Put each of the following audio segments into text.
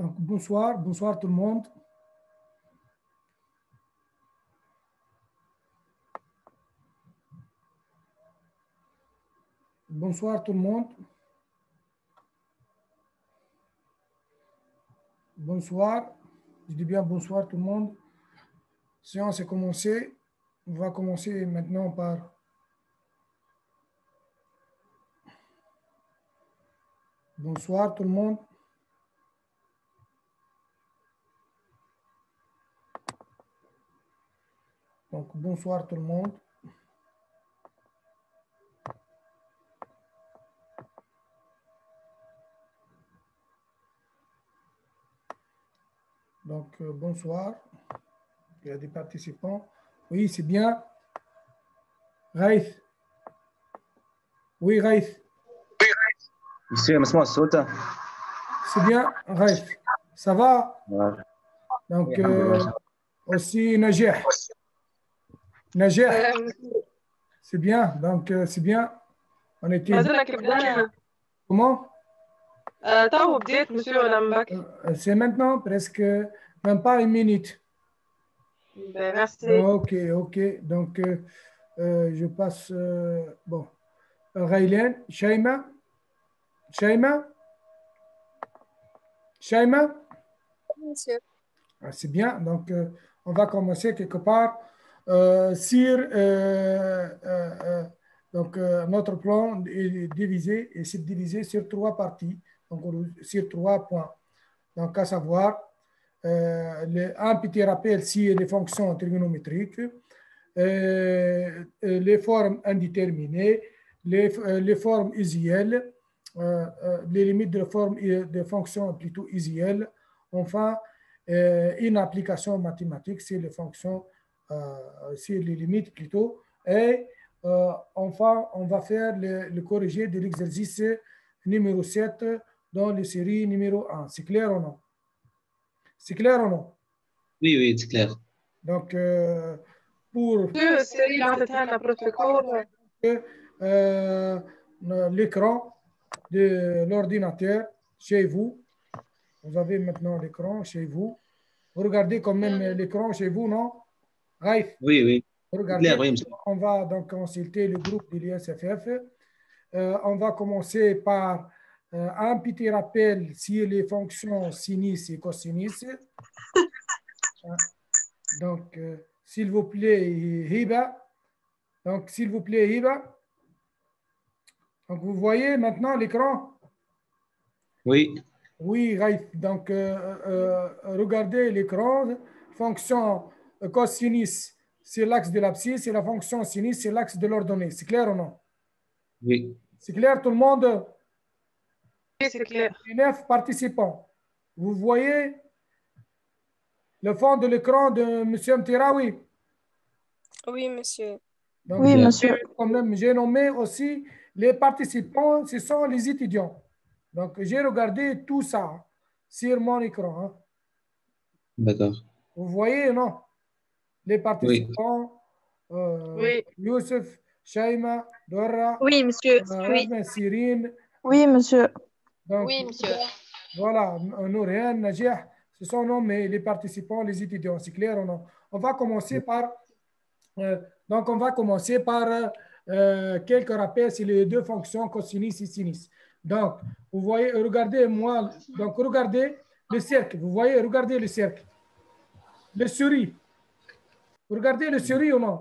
Donc, bonsoir, bonsoir tout le monde. Bonsoir tout le monde. Bonsoir. Je dis bien bonsoir tout le monde. La séance est commencée. On va commencer maintenant par bonsoir tout le monde. Donc, bonsoir tout le monde. Donc, bonsoir. Il y a des participants. Oui, c'est bien. Raif. Oui, Raif. Monsieur, مسموع الصوت؟ C'est bien, Raif. Ça va? Donc, الحمد لله. aussi Najeh. Najeh, c'est bien. Donc, c'est bien. On était. أظنك بدأنا Comment? تو بديت مسيو ولا من بكري؟ C'est maintenant, presque même pas une minute. ميرسي. Ok, ok. Donc, je passe. Bon. Raylan, Shaima. Shaima. Shaima. Monsieur. Ah, c'est bien. Donc, on va commencer quelque part donc, notre plan est divisé et c'est divisé sur 3 parties, donc sur 3 points. Donc, à savoir, un petit rappel sur les fonctions trigonométriques, les formes indéterminées, les formes usuelles, les limites de la forme de fonctions plutôt usuelles, enfin, une application mathématique sur les fonctions, sur les limites plutôt, et enfin, on va faire le corrigé de l'exercice numéro 7 dans la série numéro 1. C'est clair ou non? C'est clair ou non? Oui, oui, c'est clair. Donc, pour السيري اللي عطيتها لنا بروتوكول l'écran de l'ordinateur chez vous, vous avez maintenant l'écran chez vous. Vous regardez quand même l'écran chez vous, non? Raif, Oui, oui. regardez. Clair, oui, monsieur. On va donc consulter le groupe de l'ISFF. On va commencer par un petit rappel sur les fonctions sinus et cosinus. Donc, s'il vous plaît, Hiba. Donc, s'il vous plaît, Hiba. Donc, vous voyez maintenant l'écran? Oui, Oui, Raif. Donc, regardez l'écran. Fonction cosinus, c'est l'axe de l'abscisse, et la fonction sinus, c'est l'axe de l'ordonnée. C'est clair ou non? oui. C'est clair, tout le monde? c'est clair. 9 participants. Vous voyez le fond de l'écran de M. Mtiraoui? Oui, monsieur. Donc, Oui, monsieur. quand même, j'ai nommé aussi les participants, ce sont les étudiants. Donc, j'ai regardé tout ça sur mon écran. Hein. D'accord. Vous voyez, non? Les participants, Oui. Youssef, Shaima, Dora, Oui, monsieur. Oui. Sirine. Oui, monsieur. Donc, Oui, monsieur. voilà, Nourian, Najih, ce sont nommés les participants, les étudiants. C'est clair ou non? On va commencer par... donc, on va commencer par quelques rappels sur les deux fonctions cosinus et sinus. Donc, vous voyez, regardez-moi, donc regardez le cercle. Vous voyez, regardez le cercle. Le souris. Vous regardez le souris ou non?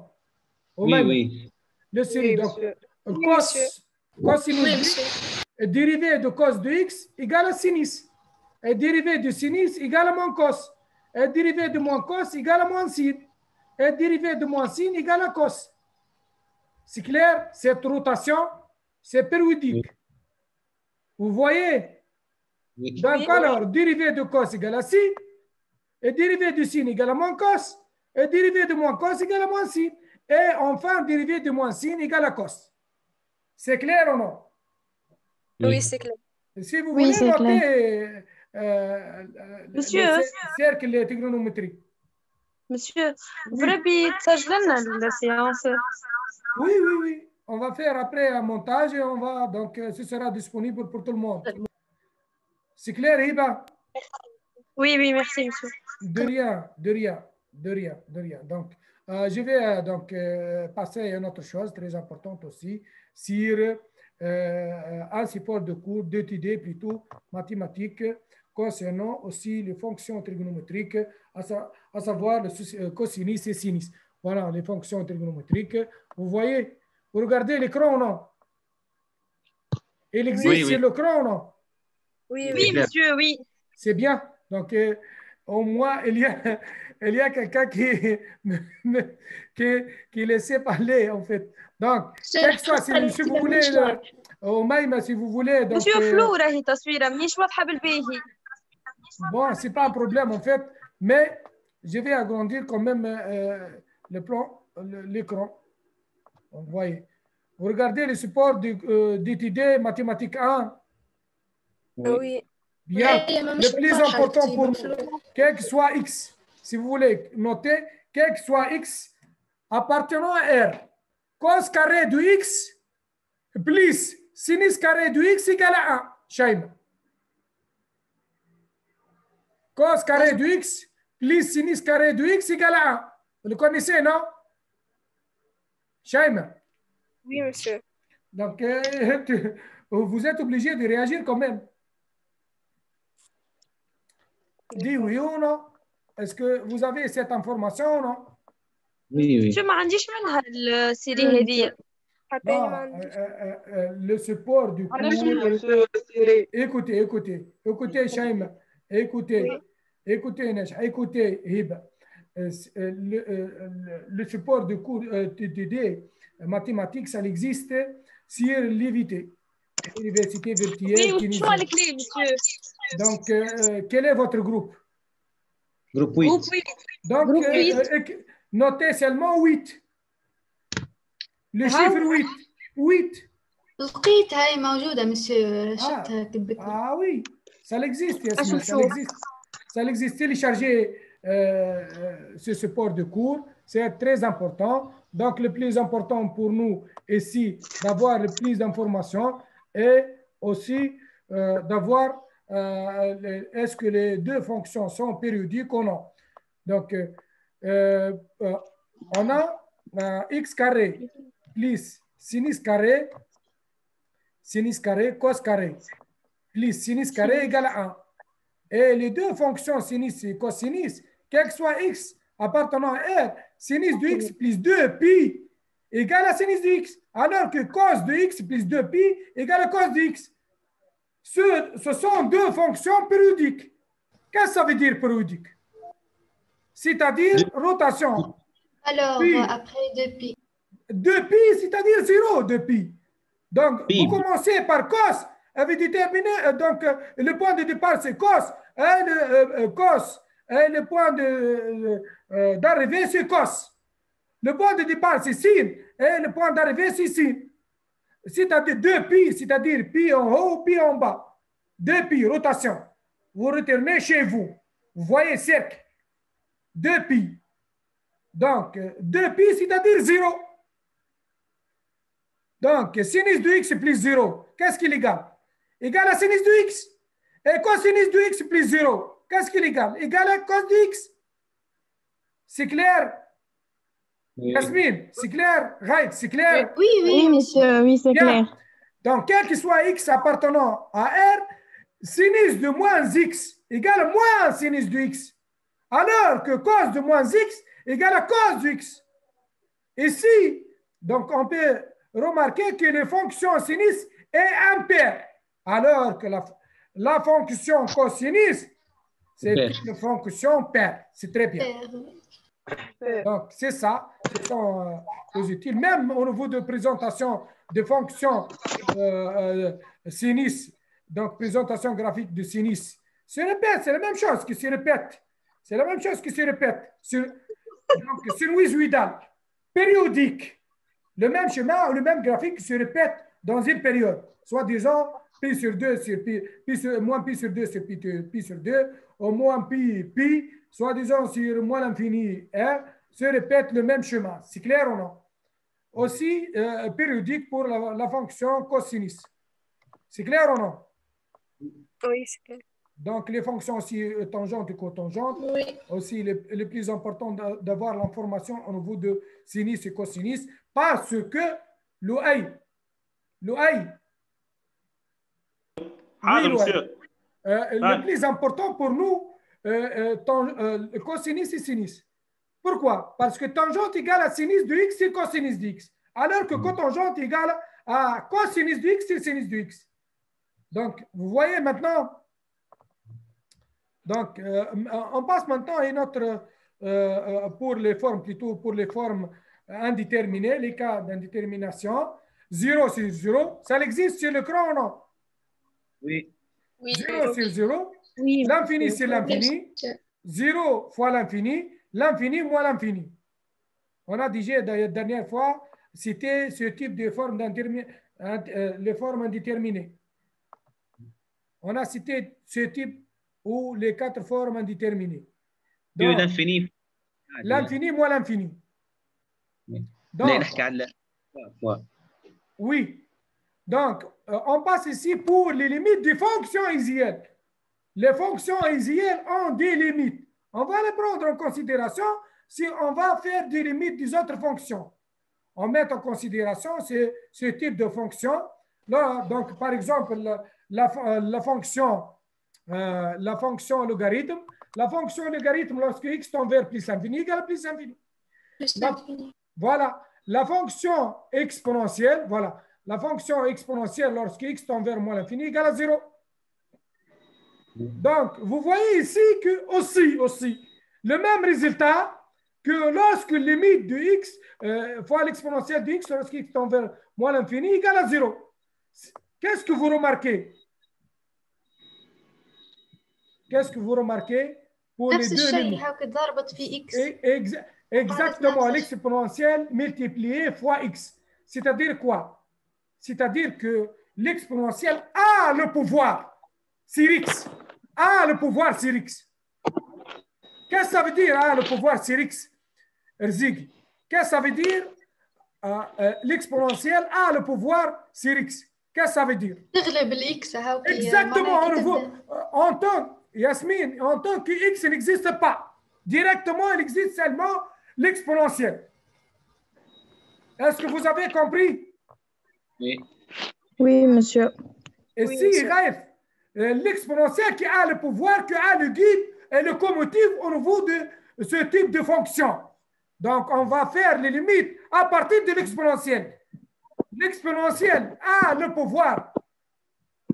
Oui, oui. Le souris. Oui, Donc, monsieur. Oui, monsieur. cosinus Oui, de monsieur. x est dérivé de cos de x égale à sinus. Et dérivé de sinus égale à moins cos. Et dérivé de moins cos égale à moins sin. Et dérivé de moins sin égale à cos. C'est clair? Cette rotation, c'est périodique. Oui. Vous voyez? Oui. Donc, Oui. alors, dérivé de cos égale à sin. Et dérivé de sin égale à moins cos. Et dérivé de moins cos égale à moins sin. Et enfin, dérivé de moins sin égale à cos. C'est clair ou non? Oui, c'est clair. Si vous Oui, voulez c'est clair. noter Monsieur, le cercle trigonométrique. monsieur, بربي تسجلنا la séance. Oui, oui, oui. On va faire après un montage et on va, donc, ce sera disponible pour tout le monde. C'est clair, Hiba? Oui, oui, merci, monsieur. De rien, de rien, de rien, de rien. Donc, je vais donc passer à une autre chose très importante aussi, sur un support de cours d'étudier plutôt mathématiques concernant aussi les fonctions trigonométriques, à savoir le cosinus et sinus. Voilà, les fonctions trigonométriques. Vous voyez, vous regardez l'écran, non? Il existe Oui, oui. sur l'écran, non? Oui, oui, monsieur, oui. C'est bien. Donc, au moins, il y a quelqu'un qui laissait parler, en fait. Donc, quel que soit, si vous voulez, au même, si vous voulez. Donc, monsieur فلو راهي تصويره مانيش واضحه بالباهي. bon, c'est pas un problème, en fait, mais je vais agrandir quand même le plan, l'écran. Vous voyez. Vous regardez le support d'étudier mathématiques 1. Oui. Bien, le plus important pour nous, quel que soit x, si vous voulez noter, quel que soit x appartenant à R, cos carré de x plus sinus carré de x égale à 1. Shaima. Cos carré de x plus sinus carré de x égale à 1. Vous le connaissez, non? Shaima. Oui, monsieur. Donc, vous êtes obligé de réagir quand même. Dis oui ou non? Est-ce que vous avez cette information ou non? Oui, oui. شو ما عنديش منها السيري هذه. Non, le support du cours. Écoutez, Shaima. Écoutez, Nesh. Écoutez, Hiba. Le support du cours des mathématiques, ça existe sur l'IVT, l'université virtuelle. Oui, شو الكلام monsieur? Donc, quel est votre groupe? Groupe 8. Groupe 8. Donc, notez seulement 8. Le chiffre 8. 8. لقيت هاي موجودة مسيو شفتها كبت. Ah oui, ça existe, Yasmine, ça existe. Ça existe. Télécharger ce support de cours, c'est très important. Donc, le plus important pour nous ici, d'avoir le plus d'informations et aussi d'avoir est-ce que les deux fonctions sont périodiques ou non. Donc, on a x carré plus sinus carré, cos carré, plus sinus carré égale à 1. Et les deux fonctions sinus et cosinus, quel que soit x appartenant à R, sinus de x plus 2pi égale à sinus de x, alors que cos de x plus 2pi égale à cos de x. Ce sont deux fonctions périodiques. Qu'est-ce que ça veut dire périodique? C'est-à-dire rotation. Alors, pi. après 2pi. 2pi, c'est-à-dire 0 de pi. Donc, Pi. vous commencez par cos, avez déterminé, donc le point de départ c'est cos, et le cos, et le point d'arrivée c'est cos. Le point de départ c'est sin, et le point d'arrivée c'est sin. C'est-à-dire 2pi, c'est-à-dire pi en haut, pi en bas. 2pi, rotation. Vous retournez chez vous. Vous voyez cercle. 2pi. Donc, 2pi, c'est-à-dire 0. Donc, sinus de x plus 0, qu'est-ce qu'il égale? Égal à sinus de x. Et cosinus de x plus 0, qu'est-ce qu'il égale? Égal à cos de x. C'est clair? Oui. Yasmine, c'est clair? Right, c'est clair? Oui, oui, monsieur, oui, c'est Bien. clair. Donc, quel que soit x appartenant à R, sinus de moins x égale moins sinus de x. Alors que cos de moins x égale à cos de x. Ici, donc on peut remarquer que la fonction sinus est impaire, alors que la fonction cosinus, c'est une fonction paire. C'est très bien. Donc, c'est ça. Ce sont utiles. Même au niveau de présentation de fonctions sinus, donc présentation graphique de sinus, se répète. C'est la même chose qui se répète. C'est la même chose qui se répète. Donc, sinusoïdal, périodique. Le même schéma ou le même graphique qui se répète dans une période. Soit disant pi sur 2 sur moins pi sur 2 sur pi sur 2, au moins pi, soit disant sur moins l'infini R, se répète le même schéma. C'est clair ou non? Aussi périodique pour la fonction cosinus. C'est clair ou non? Oui, c'est clair. Donc, les fonctions aussi tangentes et cotangentes. Oui. Aussi, le plus important d'avoir l'information au niveau de sinus et cosinus parce que le حاضر oui, مسيو. le plus important pour nous, cosinus et sinus. Pourquoi? Parce que tangente égale à sinus de x et cosinus de x. Alors que cotangente égale à cosinus de x et sinus de x. Donc, vous voyez maintenant. Donc, on passe maintenant à une autre, pour les formes, plutôt pour les formes indéterminées, les cas d'indétermination. 0 sur 0, ça existe sur l'écran ou non? Oui. 0 sur 0, Oui. l'infini c'est l'infini, 0 fois l'infini, l'infini moins l'infini. On a déjà la dernière fois cité ce type de forme les formes indéterminées. On a cité ce type ou les 4 formes indéterminées. L'infini. L'infini moins l'infini. Donc, oui. Donc, on passe ici pour les limites des fonctions isuelles. Les fonctions isuelles ont des limites. On va les prendre en considération si on va faire des limites des autres fonctions. On met en considération ce type de fonction. Là, donc, par exemple, la fonction logarithme. La fonction logarithme, lorsque x tend vers plus l'infini, égale à plus l'infini. Voilà. La fonction exponentielle, voilà. La fonction exponentielle, lorsque x tend vers moins l'infini, égale à 0. Donc, vous voyez ici que aussi, le même résultat que lorsque limite de x fois l'exponentielle de x, lorsque x tend vers moins l'infini, égale à 0. Qu'est-ce que vous remarquez? Qu'est-ce que vous remarquez pour les deux limites? Exactement, l'exponentielle multipliée fois x. C'est-à-dire quoi? C'est-à-dire que l'exponentielle a le pouvoir sur x. A le pouvoir sur x. Qu'est-ce que ça veut dire, a le pouvoir sur x? Erzig. Qu'est-ce que ça veut dire? L'exponentielle a le pouvoir sur x. Qu'est-ce que ça veut dire? Exactement, en tant, Yasmine, en tant que x n'existe pas. Directement, il existe seulement l'exponentielle. Est-ce que vous avez compris? Oui. Oui, monsieur. Et si, Raif, l'exponentielle qui a le pouvoir, qui a le guide et le commutif au niveau de ce type de fonction. Donc, on va faire les limites à partir de l'exponentielle. L'exponentielle a le pouvoir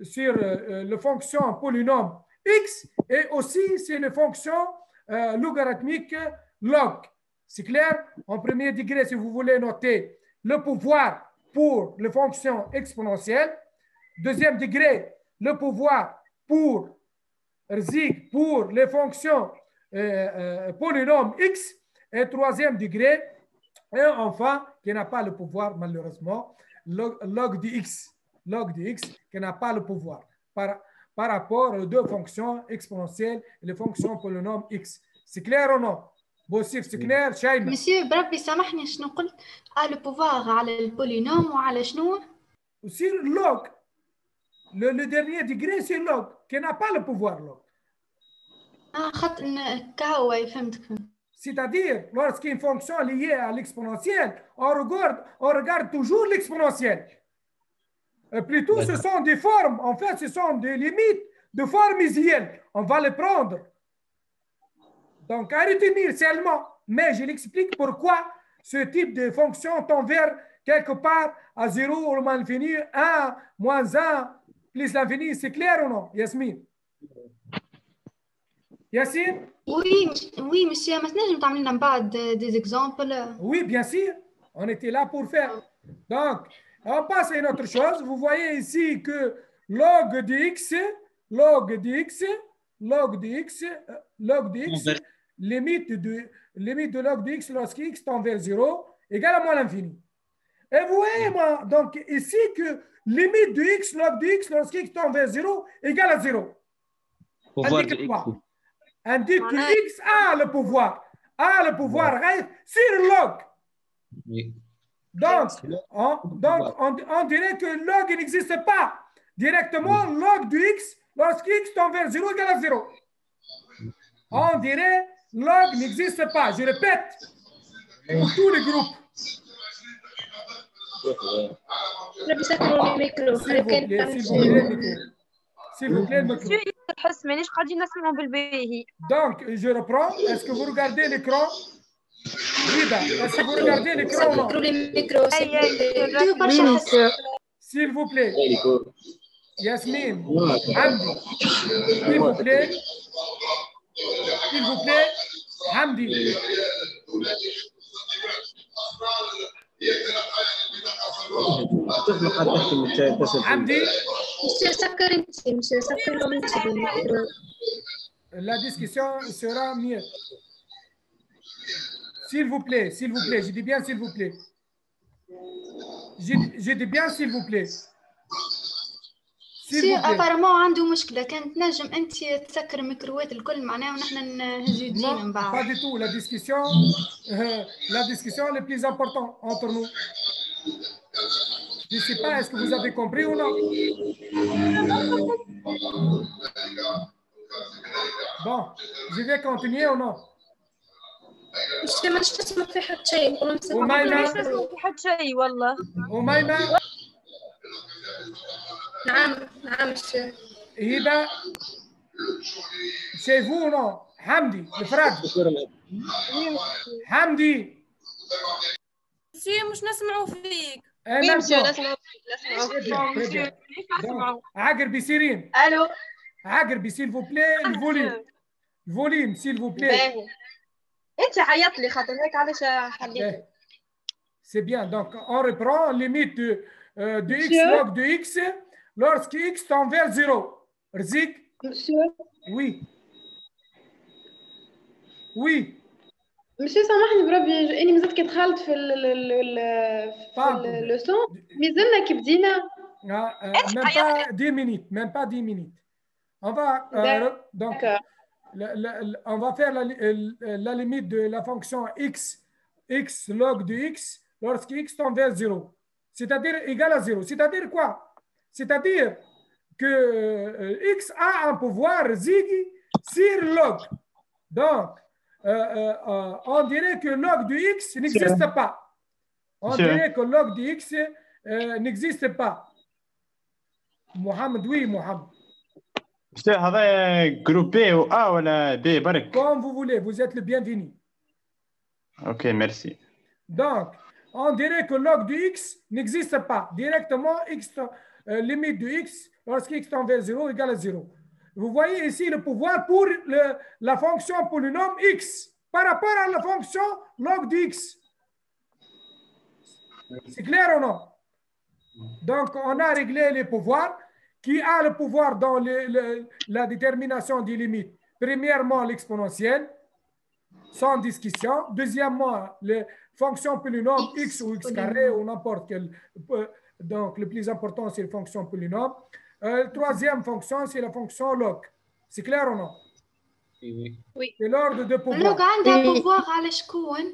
sur la fonction polynôme x et aussi c'est une fonction logarithmique log. C'est clair? En premier degré, si vous voulez noter le pouvoir pour les fonctions exponentielles. Deuxième degré, le pouvoir pour les fonctions polynômes x. Et troisième degré, et enfin, qui n'a pas le pouvoir, malheureusement, log de x. Log de x qui n'a pas le pouvoir par rapport aux deux fonctions exponentielles et les fonctions polynômes x. C'est clair ou non? بوسيف c'est clair, شايمة؟ مسيو بربي سامحني شنو قلت؟ le pouvoir على البولينوم وعلى شنو؟ C'est log. Le dernier degré, c'est log, qui n'a pas le pouvoir log. خط كهوي فهمتك. C'est-à-dire, lorsqu'une fonction est liée à l'exponentielle, on regarde toujours l'exponentielle. Plutôt, ce sont des formes, en fait, ce sont des limites de formes isuelles. On va les prendre. Donc, à retenir seulement, mais je l'explique pourquoi ce type de fonction tend vers quelque part à 0 ou moins l'infini, 1, moins 1, plus l'infini. C'est clair ou non, Yasmine? Yassine? Oui, monsieur, ما تنجم تعمل لنا بعد des exemples? Oui, bien sûr. On était là pour faire. Donc, on passe à une autre chose. Vous voyez ici que log de x, limite de log de x lorsque x tend vers 0 égale à moins l'infini. Et vous voyez, moi, donc ici que limite de x, log de x lorsque x tend vers 0 égale à 0. Indique quoi? Indique que x a le pouvoir sur log. Oui. Donc, on dirait que log n'existe pas. Directement, log de x lorsque x tend vers 0 égale à 0. On dirait log n'existe pas. Je répète, pour tous les groupes. S'il vous plaît, le micro. S'il vous plaît, le micro. Donc, je reprends. Est-ce que vous regardez l'écran? Est-ce que vous regardez l'écran? Oui, monsieur. S'il vous plaît. Yasmine, Hamdi. S'il vous plaît. S'il vous plaît. Hamdi. Hamdi. La discussion sera mieux. S'il vous plaît, je dis bien s'il vous plaît. Je dis bien s'il vous plaît. سي ابارمون عنده مشكله كانت نجم انت تسكر الميكرووات الكل معناها ونحن نهزو يدينا من بعد. Pas du tout. La discussion est le plus important entre nous. Je ne sais pas, est-ce que vous avez compris ou non? Bon, je vais continuer ou non? مش تسمع في حد شيء والله ومايمة في حد شيء والله. ومايمة نعم الشيخ. هبة chez vous ou non? Hamdi, le frère. Hamdi. مسيو مش نسمعوا فيك. Oui, monsieur, عقر بسيرين. Allô? عقر s'il vous plaît, le volume, s'il vous plaît. انت عيطت لي خاطر هيك علاش حليت. C'est bien. Donc, on reprend limite de x log de x lorsque x tend vers 0. Rzik? Monsieur? Oui. Oui. monsieur سامحني بربي اني مازلت كدخلت في اللوسون مازلنا كي بدينا. Même pas 10 minutes. Même pas 10 minutes. On va donc on va faire la limite de la fonction x log de x lorsque x tend vers 0. C'est-à-dire égal à 0. C'est-à-dire quoi? C'est-à-dire que x a un pouvoir zig sur log. Donc, on dirait que log de x n'existe pas. On dirait que log de x n'existe pas. Mohamed, oui, Mohamed. هذا جروب بي او ا ولا بي برك؟ Comme vous voulez, vous êtes le bienvenu. Ok, merci. Donc, on dirait que log de x n'existe pas. Directement, limite de x, lorsque x tend vers 0 égale à 0. Vous voyez ici le pouvoir pour la fonction polynôme x par rapport à la fonction log de x. C'est clair ou non? Donc, on a réglé les pouvoirs. Qui a le pouvoir dans la détermination des limites? Premièrement, l'exponentielle, sans discussion. Deuxièmement, les fonctions polynômes x ou x carré ou n'importe quelle. Donc, le plus important, c'est la fonction polynôme. Troisième fonction, c'est la fonction log. C'est clair ou non? Oui. C'est l'ordre de pouvoir. لوغ عندها pouvoir على شكون؟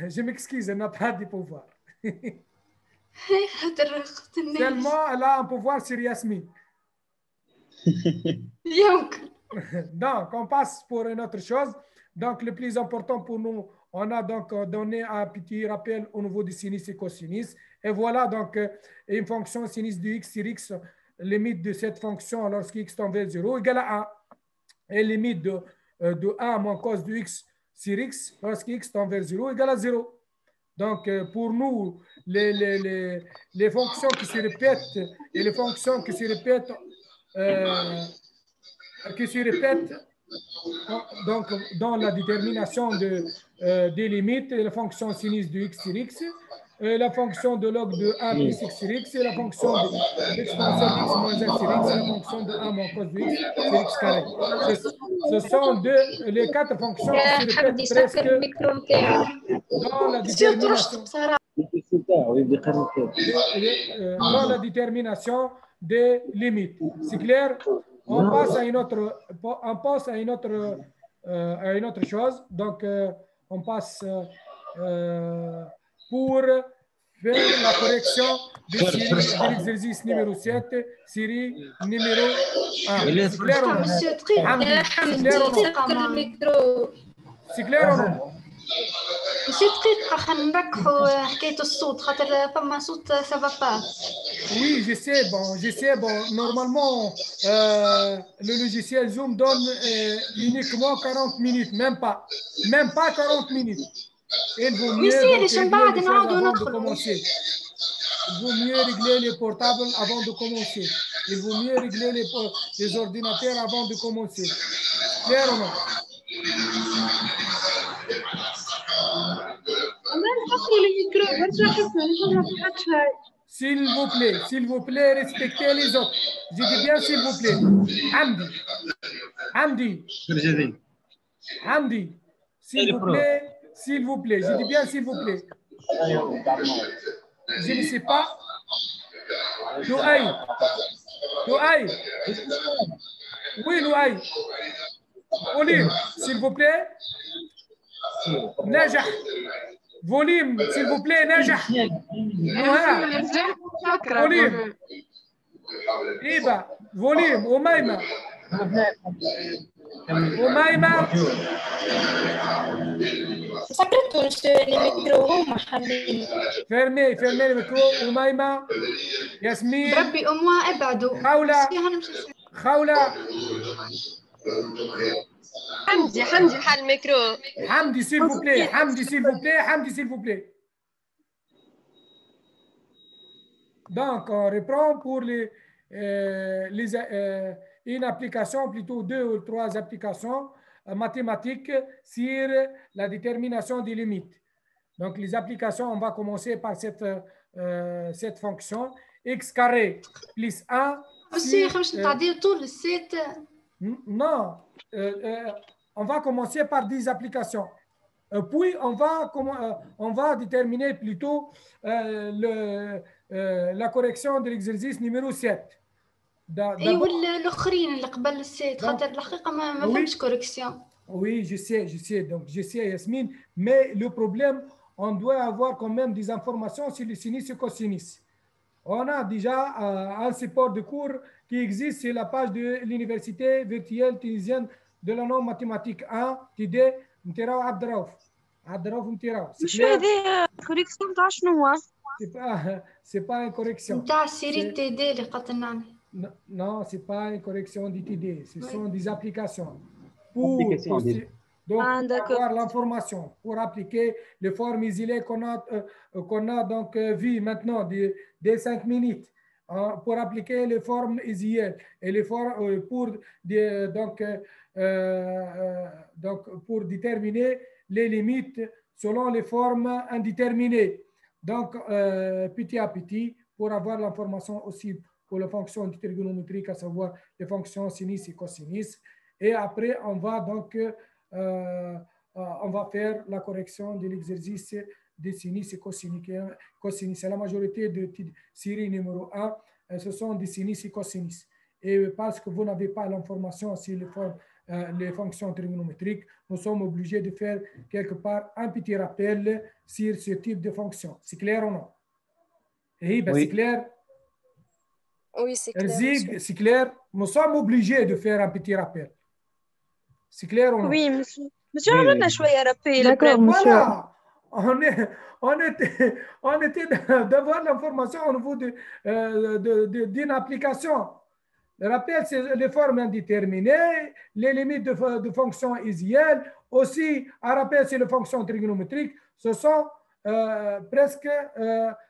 Je m'excuse, elle n'a pas de pouvoir. خاطر Seulement, elle a un pouvoir sur Yasmine. يمكن. Donc, on passe pour une autre chose. Donc, le plus important pour nous, on a donc donné un petit rappel au niveau du sinus et cosinus. Et voilà donc une fonction sinus de x sur x, limite de cette fonction lorsque x tend vers 0 égale à 1. Et limite de 1 moins cos de x sur x lorsque x tend vers 0 égale à 0. Donc, pour nous, les fonctions qui se répètent et les fonctions qui se répètent, donc, dans la détermination des limites, la fonction sinus de x sur x, la fonction de log de 1 plus x sur x, et la fonction de l'exponentielle x moins 1 sur x, et la fonction de 1 moins cos de x sur x carré. Ce sont les quatre fonctions qui se répètent presque dans la détermination. Dans la détermination des limites. C'est clair? On passe à une autre chose. Donc, on passe pour faire la correction de l'exercice numéro 7, série numéro 1. C'est clair ou non? monsieur دقيقة C'est clair ou non? monsieur دقيقة خلينا نركحوا حكاية الصوت خاطر فما صوت سافا با. Oui, je sais, normalement, le logiciel Zoom donne uniquement 40 minutes, même pas 40 minutes. Il vaut mieux donc, régler les choses avant de commencer. Il vaut mieux régler les portables avant de commencer. Il vaut mieux régler les ordinateurs avant de commencer. Clair ou non? S'il vous plaît, respectez les autres. Je dis bien s'il vous plaît. Hamdi, s'il vous plaît, je dis bien s'il vous plaît. Je ne sais pas. Louaï. Oui, Louaï. Volume, s'il vous plaît. Najah. Volume, s'il vous plaît, Najah. Volume. Iba, volume, Omaima. Fermez le micro. Omaima. Yasmine. بربي أموا ابعدوا. خولة. حمدي حل الميكرو. Hamdi, s'il vous plaît. Donc, on reprend pour une application, plutôt 2 ou 3 applications mathématiques sur la détermination des limites. Donc, les applications, on va commencer par cette fonction x carré plus 1. Monsieur, non, on va commencer par 10 applications. Puis, on va déterminer plutôt la correction de l'exercice numéro 7. ايوه الاخرين اللي قبل السيت خاطر الحقيقه ما فهمتش كوريكسيون. Oui, je sais. Donc, je sais, Yasmine. Mais le problème, on doit avoir quand même des informations sur le sinus et cosinus. On a déjà un support de cours qui existe sur la page de l'Université virtuelle tunisienne de la norme mathématique 1, TD Mtiraou Abdraouf. مش هذه كوريكسيون تاع شنو؟ C'est pas une correction. نتاع série TD اللي قتلنا. Non, c'est pas une correction du TD, ce sont des applications. Donc, pour avoir l'information, pour appliquer les formes isolées qu'on a donc vues maintenant des 5 minutes, pour appliquer les formes isolées et les formes donc pour déterminer les limites selon les formes indéterminées. Donc, petit à petit, pour avoir l'information aussi pour les fonctions trigonométriques, à savoir les fonctions sinus et cosinus. Et après, on va donc on va faire la correction de l'exercice des sinus et cosinus. La majorité de série numéro 1, ce sont des sinus et cosinus. Et parce que vous n'avez pas l'information sur les fonctions trigonométriques, nous sommes obligés de faire quelque part un petit rappel sur ce type de fonction. C'est clair ou non? Oui. C'est clair? Oui, c'est clair. C'est clair? Nous sommes obligés de faire un petit rappel. C'est clair ou non? Oui, monsieur, عملنا شوية rappel. D'accord, monsieur. On était d'avoir l'information au niveau d'une application. Le rappel, c'est les formes indéterminées, les limites de fonctions isielles. Aussi, un rappel, c'est les fonctions trigonométriques. Ce sont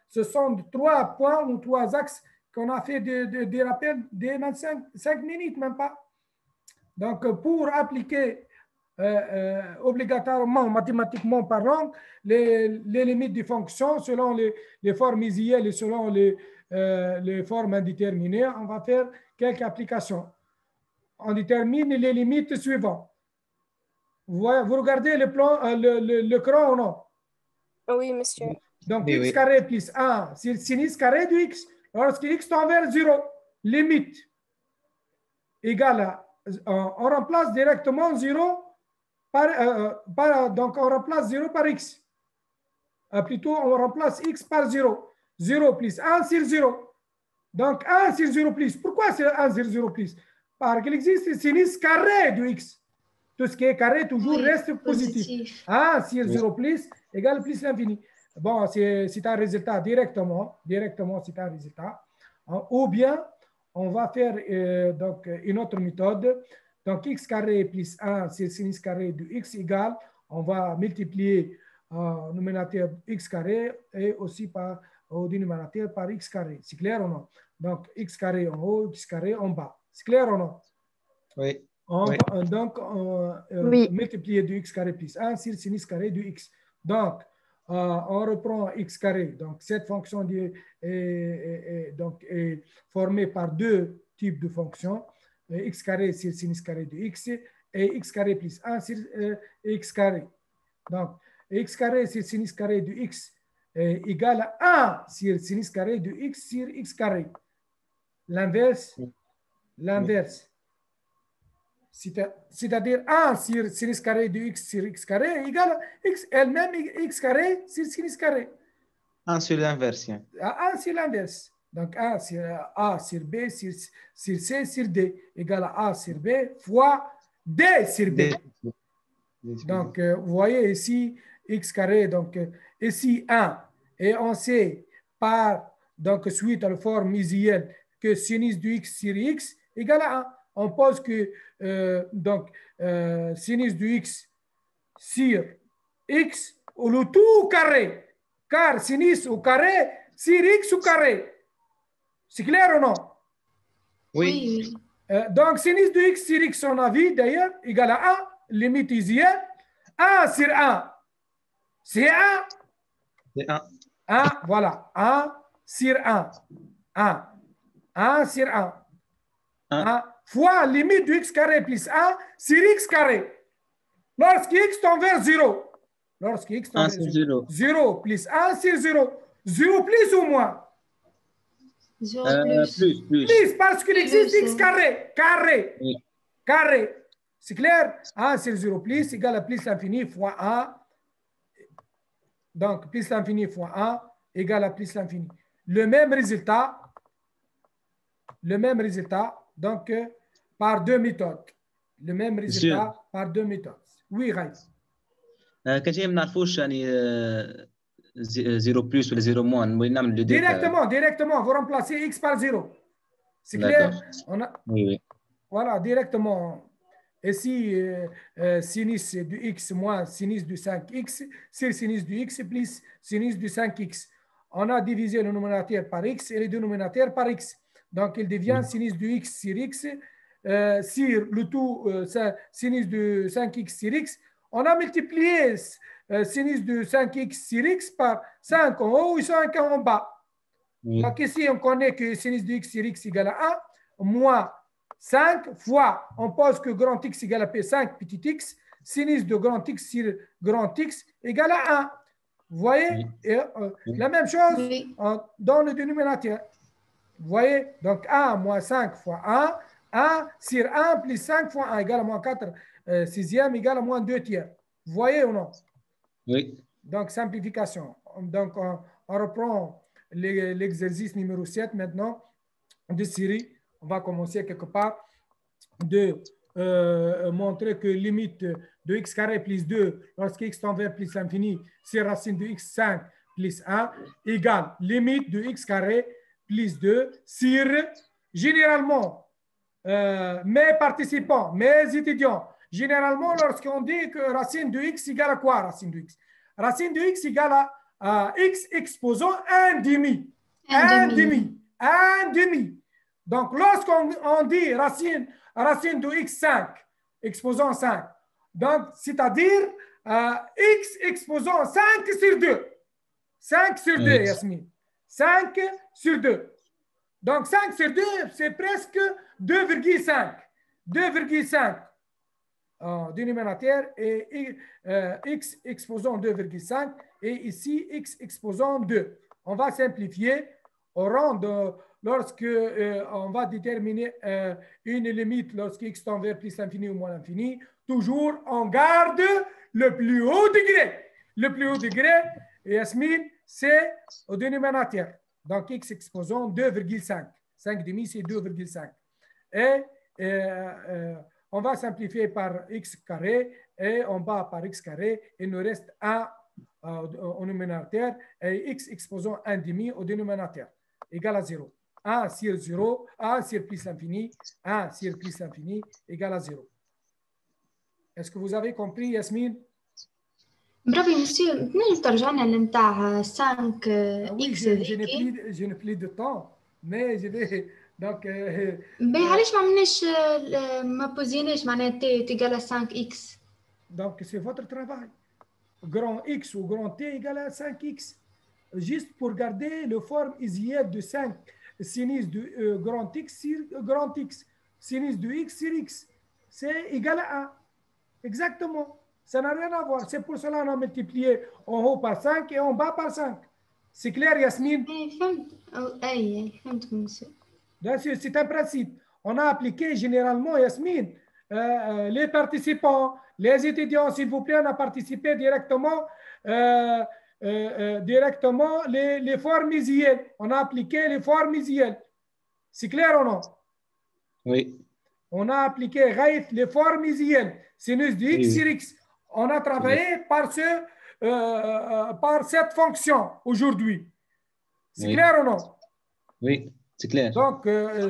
ce sont 3 points ou 3 axes qu'on a fait des rappels des 5 minutes, même pas. Donc, pour appliquer obligatoirement, mathématiquement parlant, les limites des fonctions selon les formes isielles et selon les formes indéterminées, on va faire quelques applications. On détermine les limites suivantes. Vous regardez l'écran ou non? Oui, monsieur. Donc, x carré plus 1, c'est le sinus carré de x. Lorsque x tend vers 0, limite égale à, on remplace directement 0 donc on remplace 0 par x. Plutôt, on remplace x par 0. 0 plus 1 sur 0. Donc, 1 sur 0 plus. Pourquoi c'est 1 sur 0 plus? Parce qu'il existe sinus carré de x. Tout ce qui est carré toujours reste positif. 1 sur 0 plus égale plus l'infini. Bon, c'est un résultat directement c'est un résultat. Ou bien, on va faire donc, une autre méthode. Donc, x carré plus 1 sur sinus carré de x égale, on va multiplier au numérateur x carré et aussi au dénominateur par x carré. C'est clair ou non? Donc, x carré en haut, x carré en bas. C'est clair ou non? Oui. Donc, multiplier du x carré plus 1 sur sinus carré de x. Donc, on reprend x carré. Donc, cette fonction est formée par deux types de fonctions. X carré sur sinus carré de x et x carré plus 1 sur x carré. Donc, x carré sur sinus carré de x est égal à 1 sur sinus carré de x sur x carré. L'inverse, c'est-à-dire 1 sur sinus carré de x sur x carré est égal à x elle-même x carré sur sinus carré. 1 sur l'inverse. 1 sur l'inverse. Donc, A sur B sur C sur D égale à A sur B fois D sur B. Donc, vous voyez ici, x carré, donc ici 1. Et on sait par, donc, suite à la forme isuelle, que sinus de x sur x égale à 1. On pose que, sinus de x sur x ou le tout au carré. Car sinus au carré sur x au carré. C'est clair ou non? Oui. Donc, sinus de x sur x, on a vu d'ailleurs, égale à 1, limite isuelle. 1 sur 1, c'est 1. C'est 1. 1, voilà. 1 sur 1. 1. 1 sur 1. 1 fois limite de x carré plus 1 sur x carré. Lorsque x tend vers 0. Lorsque x tend vers 0. 0 plus 1 sur 0. 0 plus ou moins? 0 plus. Plus parce qu'il existe x carré. Carré. Oui. Carré. C'est clair? 1 sur 0 plus égale à plus l'infini fois 1. Donc, plus l'infini fois 1 égale à plus l'infini. Le même résultat, donc, par deux méthodes. Le même résultat par deux méthodes. Oui, Raïs. كان جاي ما نعرفوش يعني 0 plus ou 0 moins نعمل le Directement, vous remplacez x par 0. C'est clair? Oui. Voilà, directement. Ici, sinus de x moins sinus de 5x, c'est sinus de x plus sinus de 5x. On a divisé le numérateur par x et le dénominateur par x. Donc, il devient sinus de x sur x, sur le tout sinus de 5x sur x. On a multiplié sinus de 5x sur x par 5 en haut et 5 en bas. Donc, ici, on connaît que sinus de x sur x égale à 1, moins 5 fois, on pose que grand X égale à P5 petit x, sinus de grand X sur grand X égale à 1. Vous voyez? Et, la même chose dans le dénominateur. Vous voyez? Donc 1 moins 5 fois 1, 1 sur 1 plus 5 fois 1 égale à moins 4 sixième égale à moins 2 tiers. Vous voyez ou non? Oui. Donc simplification. Donc on reprend l'exercice numéro 7 maintenant de série. On va commencer quelque part de montrer que limite de x carré plus 2 lorsque x tend vers plus l'infini, c'est racine de x5 plus 1 égale limite de x carré plus 2 sur, généralement, mes participants, mes étudiants, généralement, lorsqu'on dit que racine de x égale à quoi, racine de x? Racine de x égale à x exposant 1 demi. 1 demi. Donc, lorsqu'on dit racine de x5 exposant 5, donc c'est-à-dire x exposant 5 sur 2. 5 sur 2, Yasmine. 5 sur 2. Donc, 5 sur 2, c'est presque 2,5. 2,5 dénominateur et x exposant 2,5 et ici x exposant 2. On va simplifier au rang de... Lorsque on va déterminer une limite lorsque x tend vers plus l'infini ou moins l'infini, toujours on garde le plus haut degré. Le plus haut degré, Et Yasmine, c'est au dénominateur. Donc, x exposant 2,5. 5,5, c'est 2,5. Et on va simplifier par x carré et en bas par x carré. Il nous reste 1 au dénominateur et x exposant 1,5 au dénominateur égal à 0. 1 sur 0, 1 sur plus l'infini, 1 sur plus l'infini égale à 0. Est-ce que vous avez compris, Yasmine? برافو مسيو تنجم ترجعنا لمتاع 5 Oui, اكس je n'ai plus de temps, mais je vais donc باهي علاش ما عملناش ما بوزيناش معناها تي تيغال 5 اكس donc c'est votre travail. Grand X ou grand T égale à 5X. Juste pour garder le forme isienne de 5 sinus de grand X sur grand X. Sinus de X sur X. C'est égal à 1. Exactement. Ça n'a rien à voir. C'est pour cela qu'on a multiplié en haut par 5 et en bas par 5. C'est clair, Yasmine? C'est un principe. On a appliqué généralement, Yasmine, les participants, les étudiants, s'il vous plaît, on a participé directement, directement les formes isiennes. On a appliqué les formes isiennes. C'est clair ou non? Oui. On a appliqué les formes isiennes. Sinus de x sur x. On a travaillé par cette fonction aujourd'hui. C'est clair ou non? Oui, c'est clair. Donc,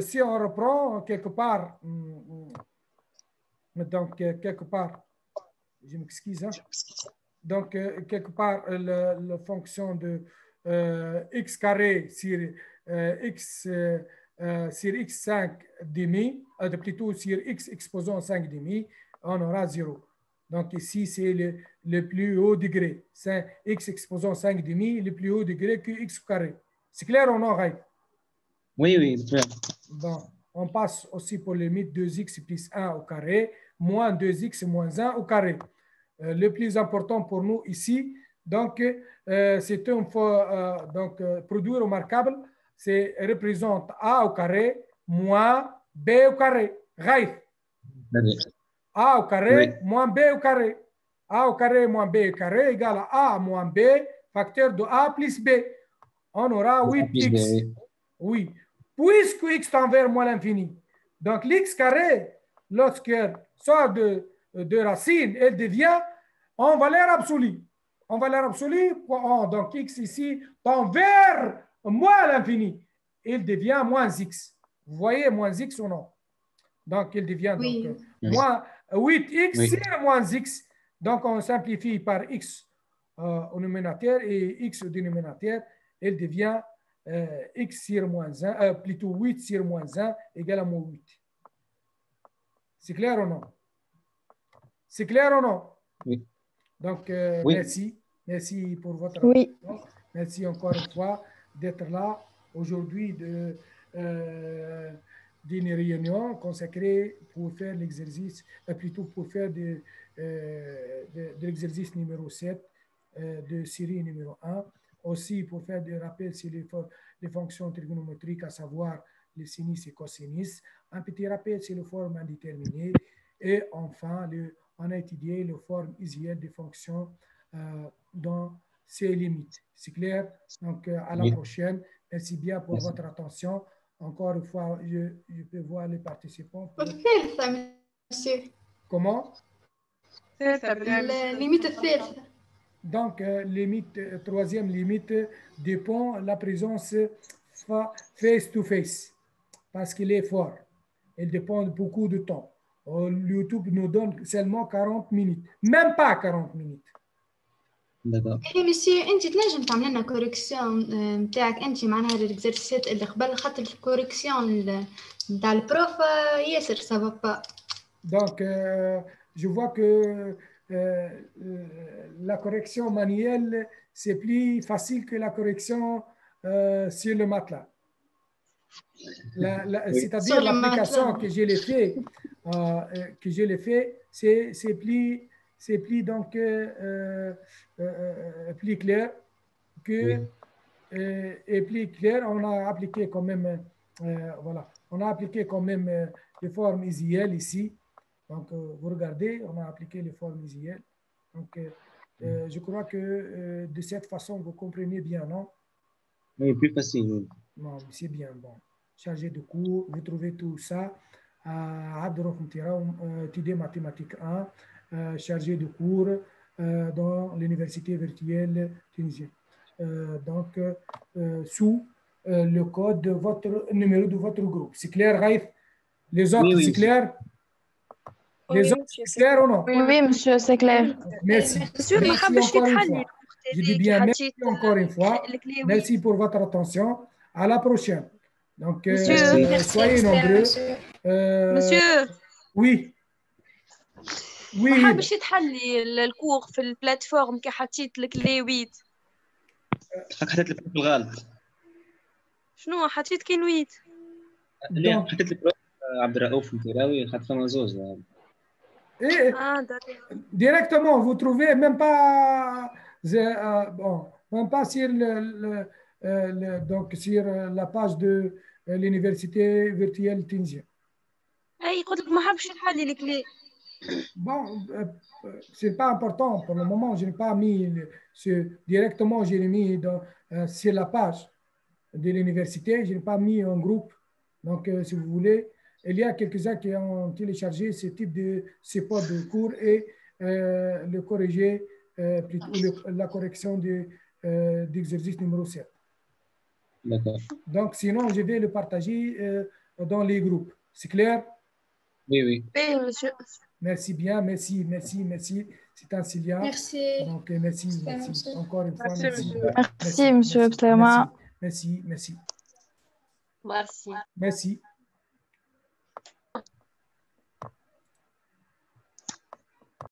si on reprend quelque part, je m'excuse, hein. Donc, quelque part, la fonction de x carré sur x5 demi, plutôt sur x exposant 5 demi, on aura 0. Donc ici, c'est le plus haut degré. C'est x exposant 5 demi, le plus haut degré que x carré. C'est clair ou non, Ray? Oui, oui, c'est clair. Bon, on passe aussi pour la limite 2x plus 1 au carré, moins 2x moins 1 au carré. Le plus important pour nous ici, donc, c'est une fois, produit remarquable, c'est représente a au carré moins b au carré. Ray? A au carré oui. moins b au carré. A au carré moins b au carré égale à a moins b, facteur de a plus b. On aura 8x. Oui. Puisque x tend vers moins l'infini. Donc l'x carré, lorsqu'elle sort de racine, elle devient en valeur absolue. En valeur absolue, donc x ici tend vers moins l'infini. Il devient moins x. Vous voyez moins x ou non? Donc il devient donc moins 8x sur moins x. Donc on simplifie par x au numérateur et x au dénominateur. Il devient x sur moins 1, plutôt 8 sur moins 1 égale à moins 8. C'est clair ou non? C'est clair ou non? Oui. Donc, oui. Merci. Merci pour votre attention. Merci encore une fois d'être là aujourd'hui d'une réunion consacrée pour faire l'exercice, plutôt pour faire de l'exercice numéro 7 de série numéro 1. Aussi pour faire des rappels sur les fonctions trigonométriques, à savoir les sinus et cosinus. Un petit rappel sur les formes indéterminées. Et enfin, on a étudié les formes isiennes des fonctions dans ses limites. C'est clair? Donc, à la prochaine. Merci bien pour votre attention. Encore une fois, je peux voir les participants. Comment? La limite الثالثة. Donc, troisième limite dépend de la présence face-to-face, parce qu'il est fort. Il dépend de beaucoup de temps. YouTube nous donne seulement 40 minutes, même pas 40 minutes. D'accord. اي مسيو انت تنجم تعمل لنا كوريكسيون نتاعك انت معناها الاكزرسيسات اللي قبل خاطر الكوريكسيون نتاع البروف ياسر سافا با. Donc, je vois que la correction manuelle, c'est plus facile que la correction sur le matelas. C'est-à-dire l'application que je l'ai fait, c'est plus donc plus clair que et plus clair. On a appliqué quand même voilà, on a appliqué quand même les formes isielles ici. Donc, vous regardez, on a appliqué les formes isielles. Donc, Je crois que de cette façon, vous comprenez bien, non? Oui, plus facile. Oui. Non, c'est bien. Bon. Chargé de cours, vous trouvez tout ça à Abdurrahim Mtiraoum, TD Mathématiques 1, chargé de cours dans l'université virtuelle tunisienne. Donc, sous le code de votre numéro de votre groupe. C'est clair, Raif? Les autres, Oui, c'est clair? Les autres, c'est clair ou non? Oui, monsieur, c'est clair. Merci. Monsieur, ما Merci حبش encore une يتحلي fois. Je dis bien merci encore une fois. Merci pour votre attention. À la prochaine. Donc, soyez nombreux. Monsieur. Oui. Oui. ما حبش يتحلي الكور في البلاتفورم كي حطيت لك لي 8. حطيت لك في الغلط. شنو حطيت كي 8؟ لا حطيت لك عبد الرؤوف متراوي خاطر فما زوز. Et directement, vous trouvez même pas, bon, même pas sur, donc sur la page de l'université virtuelle tunisienne. اي قلت لك ما حبش يتحلي لك لي. Bon, c'est pas important pour le moment. Je n'ai pas mis directement, je l'ai mis sur la page de l'université. Je n'ai pas mis un groupe. Donc, si vous voulez, il y a quelques-uns qui ont téléchargé ce type de support de cours et le corriger, plutôt la correction d'exercice numéro 7. D'accord. Donc, sinon, je vais le partager dans les groupes. C'est clair? Oui, oui. Oui, monsieur. Merci bien, merci. C'est un Cilia. Merci. Donc, merci. Encore une fois, merci. Merci, monsieur Abslama. Merci. Merci. Merci.